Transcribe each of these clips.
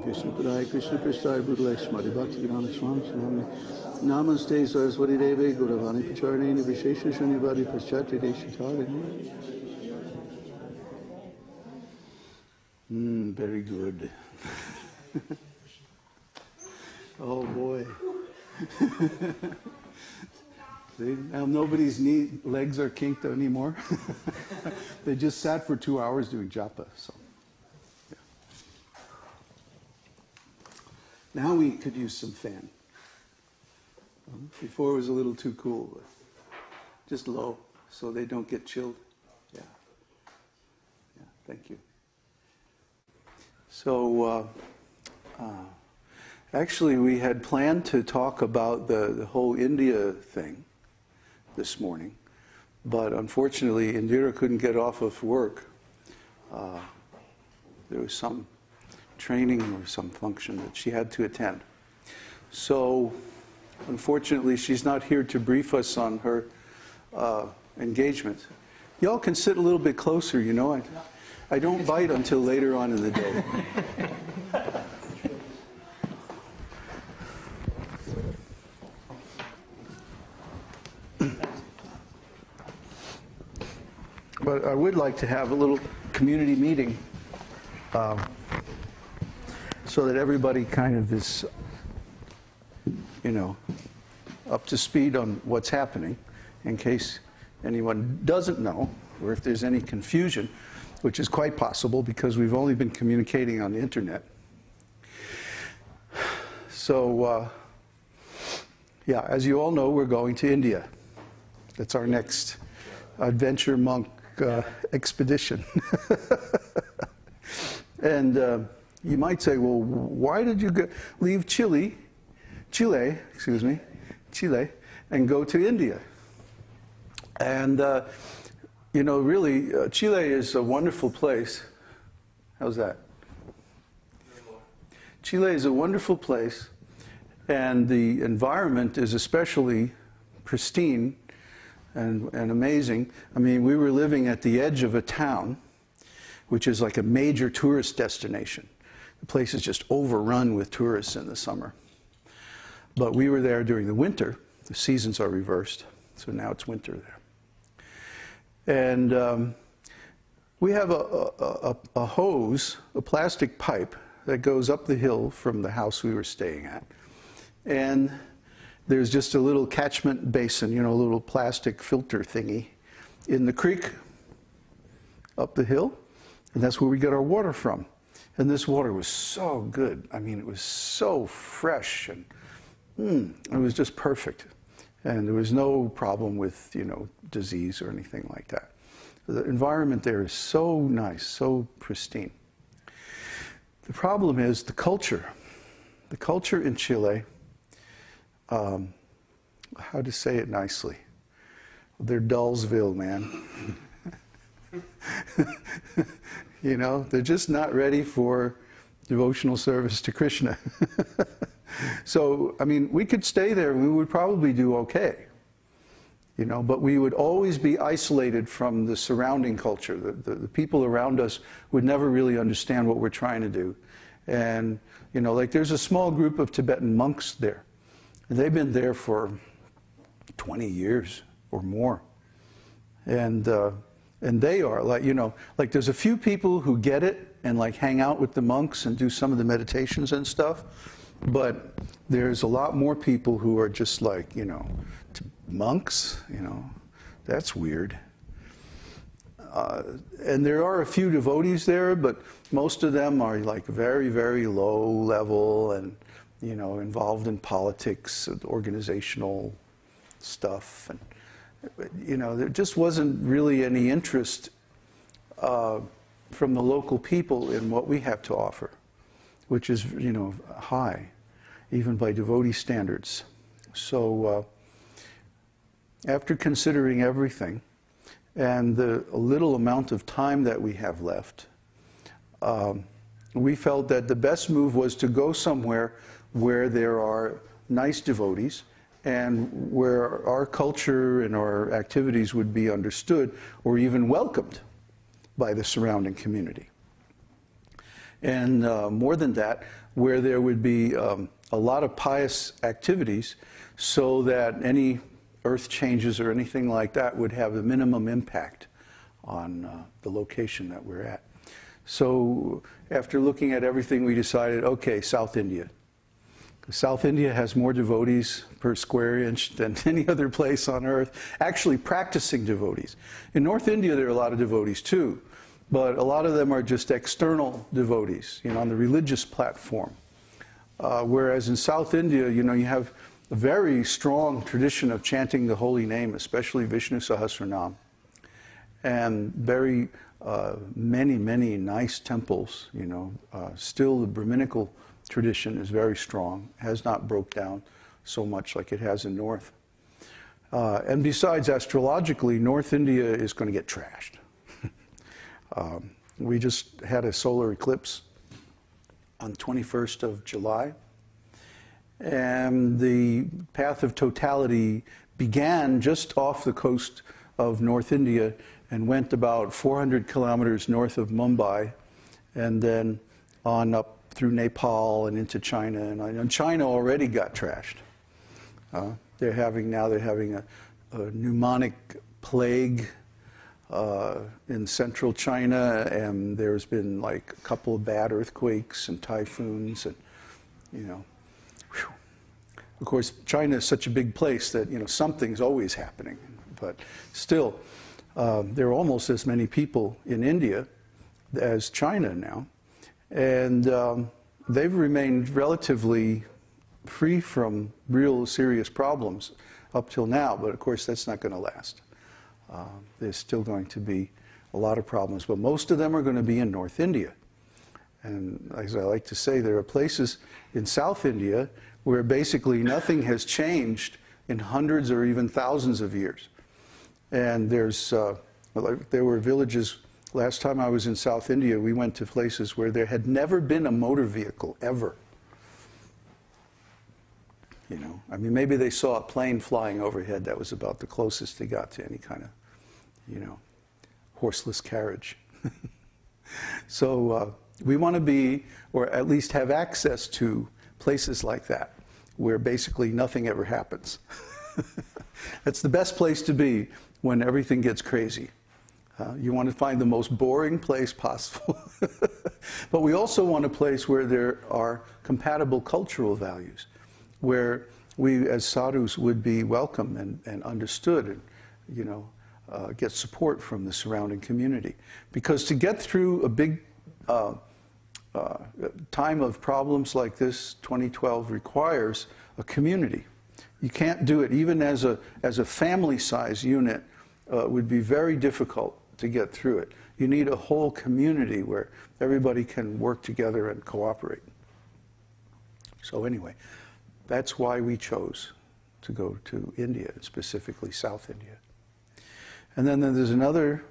Krishna Padaya Krishna Prasthaya Bhutale Shmati Bhakti Gnana Swami Swami Namaste Saraswati Devi Gauravani Pacharini Vishesha Shunivadi Paschati Deshatarini. Very good. Oh boy. See, now nobody's legs are kinked anymore. They just sat for 2 hours doing japa. So, yeah. Now we could use some fan. Before it was a little too cool, but just low so they don't get chilled. Yeah. Yeah. Thank you. So, actually, we had planned to talk about the whole India thing this morning, but unfortunately Indira couldn't get off of work. There was some training or some function that she had to attend. So unfortunately she's not here to brief us on her engagement. Y'all can sit a little bit closer, you know. I don't bite until later on in the day. But I would like to have a little community meeting so that everybody kind of is, you know, up to speed on what's happening in case anyone doesn't know or if there's any confusion, which is quite possible because we've only been communicating on the internet. So, yeah, as you all know, we're going to India. That's our next adventure monk expedition. And you might say, well, why did you leave Chile, and go to India? And, you know, really, Chile is a wonderful place. How's that? Chile is a wonderful place, and the environment is especially pristine and amazing. I mean, we were living at the edge of a town, which is like a major tourist destination. The place is just overrun with tourists in the summer. But we were there during the winter. The seasons are reversed, so now it's winter there. And we have a hose, a plastic pipe, that goes up the hill from the house we were staying at. And there's just a little catchment basin, you know, a little plastic filter thingy in the creek up the hill, and that's where we get our water from. And this water was so good. I mean, it was so fresh, and it was just perfect. And there was no problem with, you know, disease or anything like that. The environment there is so nice, so pristine. The problem is the culture. The culture in Chile, how to say it nicely? They're Dullsville, man. You know, they're just not ready for devotional service to Krishna. So, I mean, we could stay there and we would probably do okay. You know, but we would always be isolated from the surrounding culture. The people around us would never really understand what we're trying to do. And, you know, like there's a small group of Tibetan monks there. And they've been there for 20 years or more. And they are like, you know, like there's a few people who get it and like hang out with the monks and do some of the meditations and stuff. But there's a lot more people who are just like, you know, monks, you know, that's weird. And there are a few devotees there, but most of them are like very, very low level and, you know, involved in politics and organizational stuff. And, you know, there just wasn't really any interest from the local people in what we have to offer, which is, you know, high, even by devotee standards. So after considering everything and the little amount of time that we have left, we felt that the best move was to go somewhere where there are nice devotees and where our culture and our activities would be understood or even welcomed by the surrounding community. And more than that, where there would be a lot of pious activities so that any earth changes or anything like that would have the minimum impact on the location that we're at. So after looking at everything, we decided, okay, South India. South India has more devotees per square inch than any other place on earth, actually practicing devotees. In North India, there are a lot of devotees too, but a lot of them are just external devotees, you know, on the religious platform. Whereas in South India, you know, you have a very strong tradition of chanting the holy name, especially Vishnu Sahasranam, and very many nice temples, you know. Still the Brahminical tradition is very strong, has not broke down so much like it has in North. And besides, astrologically, North India is going to get trashed. We just had a solar eclipse on 21st of July, and the path of totality began just off the coast of North India and went about 400 kilometers north of Mumbai, and then on up through Nepal and into China, and China already got trashed. They're having a pneumonic plague in central China, and there's been like a couple of bad earthquakes and typhoons, and you know, whew. Of course, China is such a big place that, you know, something's always happening. But still, there are almost as many people in India as China now. And they've remained relatively free from real serious problems up till now, but of course that's not going to last. There's still going to be a lot of problems, but most of them are going to be in North India. And as I like to say, there are places in South India where basically nothing has changed in hundreds or even thousands of years. And there were villages. Last time I was in South India, we went to places where there had never been a motor vehicle, ever. You know, I mean, maybe they saw a plane flying overhead. That was about the closest they got to any kind of, you know, horseless carriage. So we want to be, or at least have access to, places like that, where basically nothing ever happens. That's the best place to be when everything gets crazy. You want to find the most boring place possible. But we also want a place where there are compatible cultural values, where we as sadhus would be welcome and understood, and, you know, get support from the surrounding community. Because to get through a big time of problems like this, 2012 requires a community. You can't do it even as a family-size unit. Would be very difficult to get through it. You need a whole community where everybody can work together and cooperate. So anyway, that's why we chose to go to India, specifically South India. And then there's another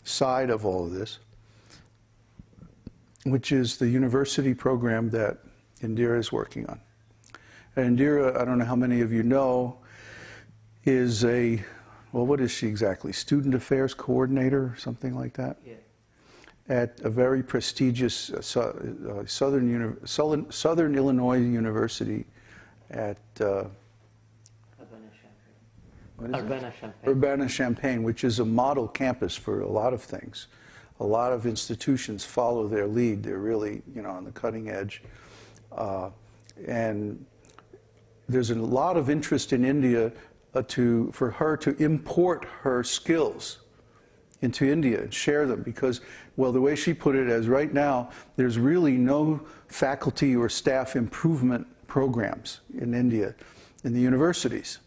side of all of this, which is the university program that Indira is working on. And Indira, I don't know how many of you know, is well, what is she exactly? Student Affairs Coordinator or something like that? Yeah. At a very prestigious Southern Illinois University at Urbana-Champaign, which is a model campus for a lot of things. A lot of institutions follow their lead. They're really, you know, on the cutting edge. And there's a lot of interest in India for her to import her skills into India and share them, because, well, the way she put it is, right now there's really no faculty or staff improvement programs in India in the universities.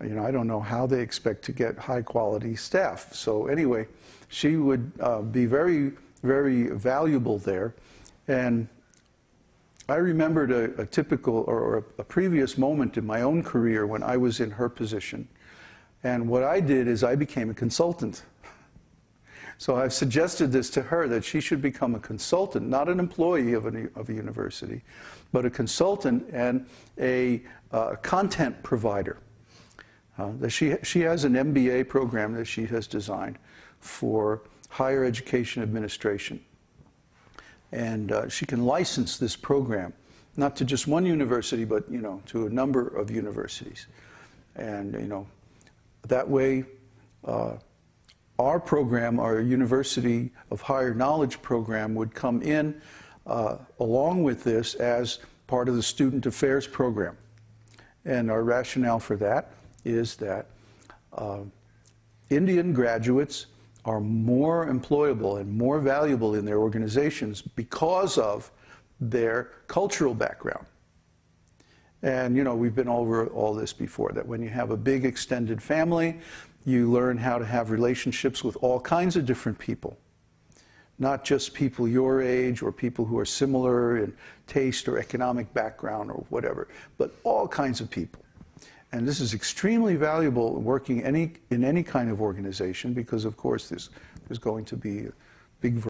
You know, I don't know how they expect to get high quality staff. So anyway, she would be very, very valuable there. And I remembered a typical or a previous moment in my own career when I was in her position. And what I did is I became a consultant. So I've suggested this to her, that she should become a consultant, not an employee of a university, but a consultant and a content provider. She has an MBA program that she has designed for higher education administration. And she can license this program, not to just one university, but to a number of universities. And that way, our program, our University of Higher Knowledge program, would come in along with this as part of the Student Affairs program. And our rationale for that is that Indian graduates are more employable and more valuable in their organizations because of their cultural background. And we've been over all this before, that when you have a big extended family, you learn how to have relationships with all kinds of different people. Not just people your age or people who are similar in taste or economic background or whatever, but all kinds of people. And this is extremely valuable working in any kind of organization, because of course there's going to be a big